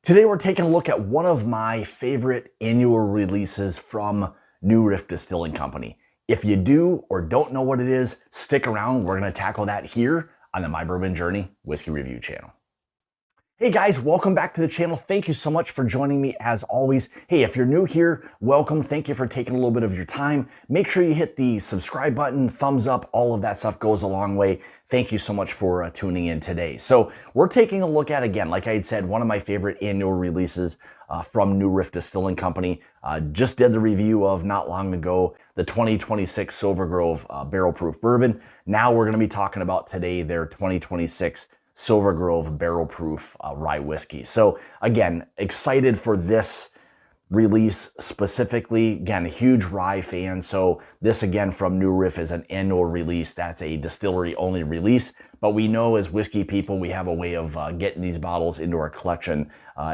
Today we're taking a look at one of my favorite annual releases from New Riff Distilling Company. If you do or don't know what it is, stick around. We're going to tackle that here on the My Bourbon Journey Whiskey Review channel. Hey guys, welcome back to the channel. Thank you so much for joining me as always. Hey, if you're new here, welcome. Thank you for taking a little bit of your time. Make sure you hit the subscribe button, thumbs up, all of that stuff goes a long way. Thank you so much for tuning in today. So we're taking a look at, again, like I had said, one of my favorite annual releases from New Riff Distilling Company. Just did the review of not long ago, the 2026 Silver Grove Barrel Proof Bourbon. Now we're going to be talking about today their 2026 Silver Grove Barrel Proof Rye Whiskey. So again, excited for this release specifically. Again, a huge rye fan. So this again from New Riff is an annual release. That's a distillery only release. But we know as whiskey people, we have a way of getting these bottles into our collection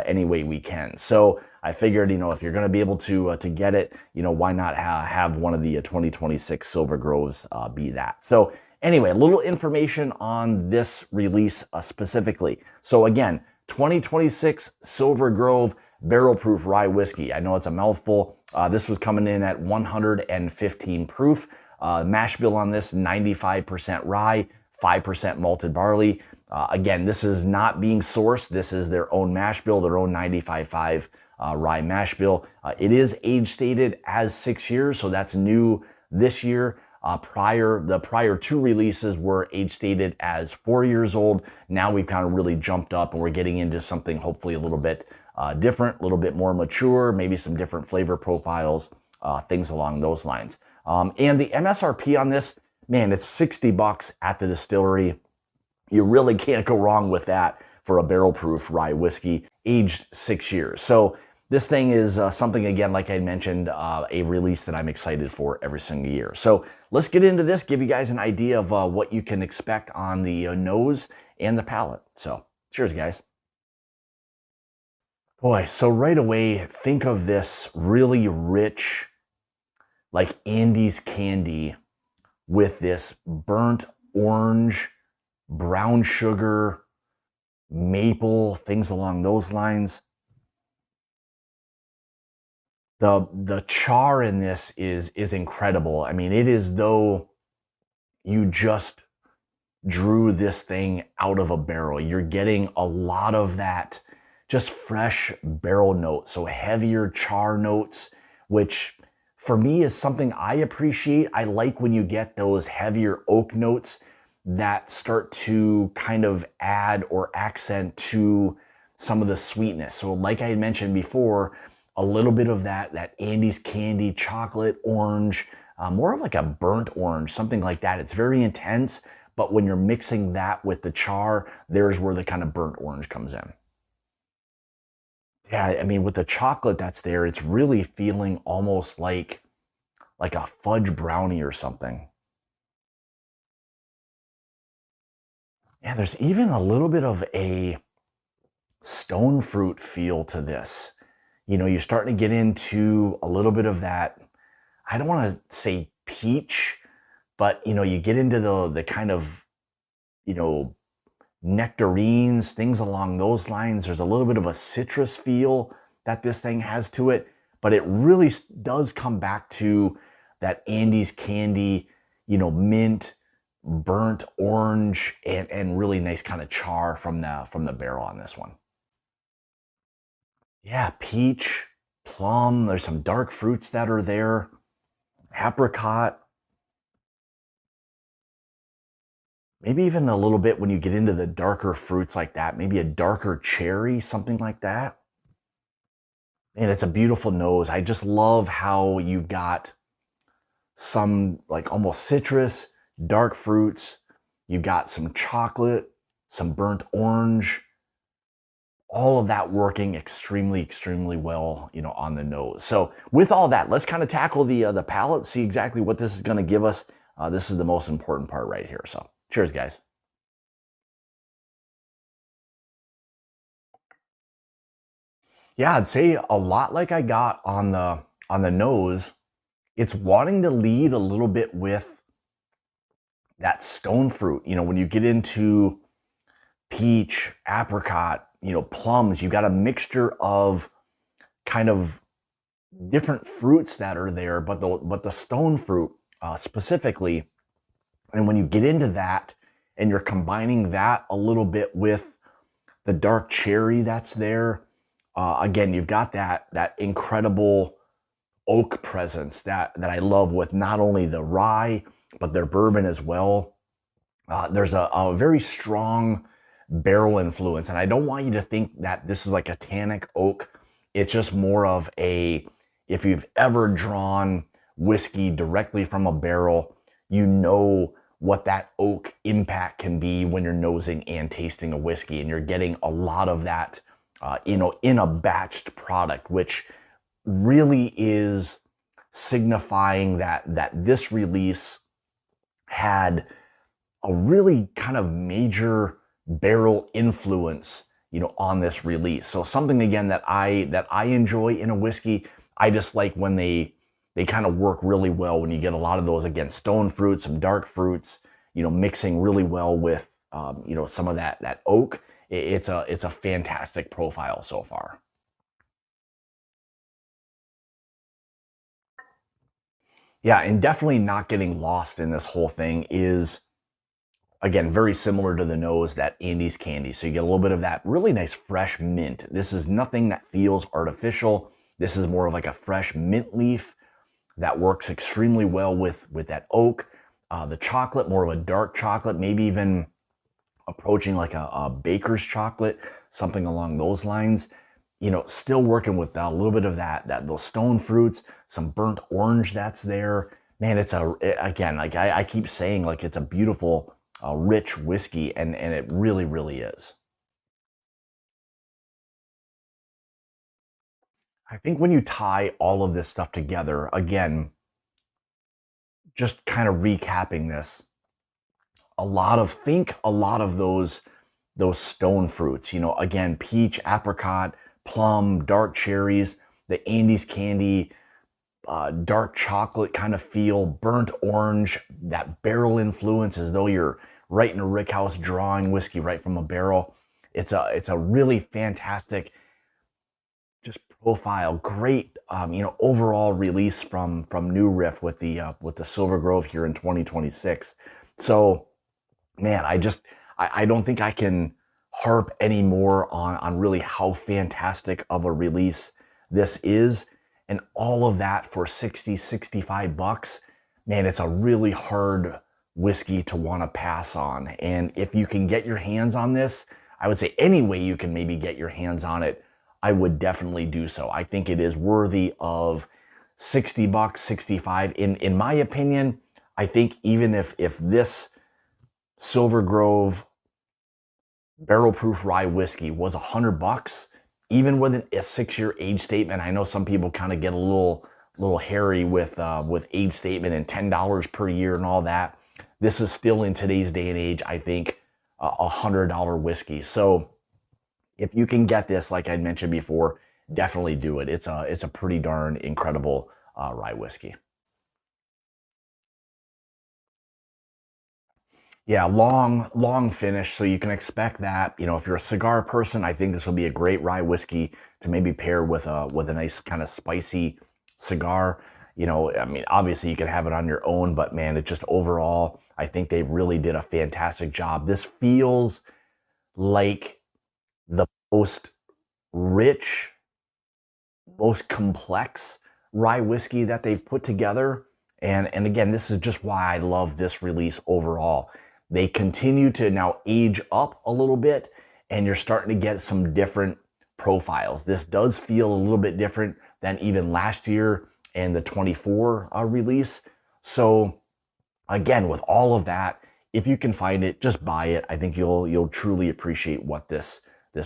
any way we can. So I figured, if you're going to be able to get it, why not have one of the 2026 Silver Groves be that. So anyway, a little information on this release specifically. So again, 2026 Silver Grove Barrel Proof Rye Whiskey. I know it's a mouthful. This was coming in at 115 proof. Mashbill on this, 95% rye, 5% malted barley. Again, this is not being sourced. This is their own mash bill, their own 95.5 rye mash bill. It is age stated as 6 years, so that's new this year. The prior two releases were age stated as 4 years old. Now we've kind of really jumped up and we're getting into something hopefully a little bit different, a little bit more mature, maybe some different flavor profiles, things along those lines. And the MSRP on this, man, it's 60 bucks at the distillery. You really can't go wrong with that for a barrel proof rye whiskey aged 6 years. So this thing is something, again, like I mentioned, a release that I'm excited for every single year. So let's get into this, give you guys an idea of what you can expect on the nose and the palate. So cheers, guys. Boy, so right away, think of this really rich, like Andes candy with this burnt orange, brown sugar, maple, things along those lines. The char in this is incredible. I mean, it is though you just drew this thing out of a barrel. You're getting a lot of that just fresh barrel notes, so heavier char notes, which for me is something I appreciate. I like when you get those heavier oak notes that start to kind of add or accent to some of the sweetness. So like I had mentioned before, a little bit of that Andes candy, chocolate, orange, more of like a burnt orange, something like that. It's very intense, but when you're mixing that with the char, there's where the kind of burnt orange comes in. Yeah, I mean, with the chocolate that's there, it's really feeling almost like a fudge brownie or something. Yeah, there's even a little bit of a stone fruit feel to this. You're starting to get into a little bit of that, I don't want to say peach, but you get into the kind of, nectarines, things along those lines. There's a little bit of a citrus feel that this thing has to it, but it really does come back to that Andes candy, mint, burnt orange, and really nice kind of char from the barrel on this one. Yeah, peach, plum, there's some dark fruits that are there, apricot, maybe even a little bit when you get into the darker fruits like that, maybe a darker cherry, something like that. And it's a beautiful nose. I just love how you've got some like almost citrus, dark fruits. You've got some chocolate, some burnt orange, all of that working extremely, extremely well, on the nose. So with all that, let's kind of tackle the palate, see exactly what this is going to give us. This is the most important part right here. So cheers, guys. Yeah, I'd say a lot like I got on the nose. It's wanting to lead a little bit with that stone fruit. When you get into peach, apricot, plums. You've got a mixture of kind of different fruits that are there, but the stone fruit specifically. And when you get into that and you're combining that a little bit with the dark cherry that's there, again, you've got that incredible oak presence that I love with not only the rye, but their bourbon as well. There's a very strong barrel influence, and I don't want you to think that this is like a tannic oak. It's just more of a, if you've ever drawn whiskey directly from a barrel, you know what that oak impact can be when you're nosing and tasting a whiskey, and you're getting a lot of that, in a batched product, which really is signifying that this release had a really kind of major barrel influence, on this release. So something again that I enjoy in a whiskey. I just like when they kind of work really well when you get a lot of those, again, stone fruits, some dark fruits, mixing really well with some of that oak. It's a fantastic profile so far. Yeah, and definitely not getting lost in this whole thing is, again, very similar to the nose, that Andes candy. So you get a little bit of that really nice fresh mint. This is nothing that feels artificial. This is more of like a fresh mint leaf that works extremely well with that oak. The chocolate, more of a dark chocolate, maybe even approaching like a baker's chocolate, something along those lines. Still working with a little bit of those stone fruits, some burnt orange that's there. Man, again, like I keep saying, like it's a beautiful, rich whiskey, and it really, really is. I think when you tie all of this stuff together, again, just kind of recapping this, think a lot of those stone fruits, again, peach, apricot, plum, dark cherries, the Andes candy, dark chocolate kind of feel, burnt orange, that barrel influence, as though you're right in a rickhouse drawing whiskey right from a barrel. It's a really fantastic just profile, great overall release from New Riff with the Silver Grove here in 2026. So man, I don't think I can harp anymore on really how fantastic of a release this is, and all of that for 65 bucks. Man, it's a really hard whiskey to want to pass on. And if you can get your hands on this, I would say any way you can maybe get your hands on it, I would definitely do so. I think it is worthy of 60 bucks, 65. In my opinion, I think even if this Silver Grove barrel proof rye whiskey was $100, even with a 6-year age statement. I know some people kind of get a little hairy with age statement and $10 per year and all that. This is still, in today's day and age, I think, a $100 whiskey. So if you can get this, like I mentioned before, definitely do it. It's a pretty darn incredible rye whiskey. Yeah, long finish, so you can expect that. If you're a cigar person, I think this will be a great rye whiskey to maybe pair with a nice kind of spicy cigar. I mean, obviously you can have it on your own, but man, it just overall, I think they really did a fantastic job. This feels like the most rich, most complex rye whiskey that they've put together. And again, this is just why I love this release overall. They continue to now age up a little bit, and you're starting to get some different profiles. This does feel a little bit different than even last year and the 24 release. So again, with all of that, if you can find it, just buy it. I think you'll truly appreciate what this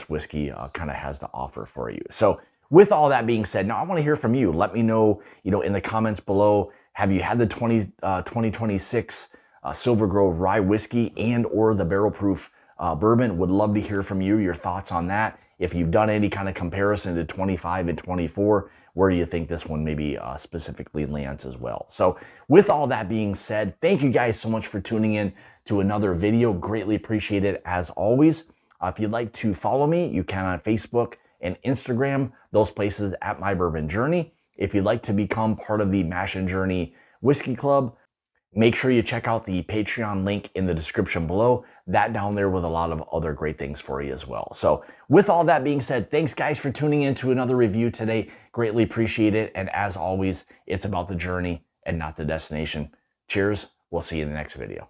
whiskey kind of has to offer for you. So with all that being said, now I want to hear from you. Let me know, in the comments below, have you had the 2026 Silver Grove Rye Whiskey and or the Barrel Proof Bourbon? Would love to hear from you, your thoughts on that. If you've done any kind of comparison to 25 and 24, where do you think this one maybe specifically lands as well? So with all that being said, thank you guys so much for tuning in to another video. Greatly appreciate it as always. If you'd like to follow me, you can on Facebook and Instagram, those places at My Bourbon Journey. If you'd like to become part of the Mash and Journey Whiskey Club, make sure you check out the Patreon link in the description below. That down there with a lot of other great things for you as well. So with all that being said, thanks guys for tuning in to another review today. Greatly appreciate it. And as always, it's about the journey and not the destination. Cheers. We'll see you in the next video.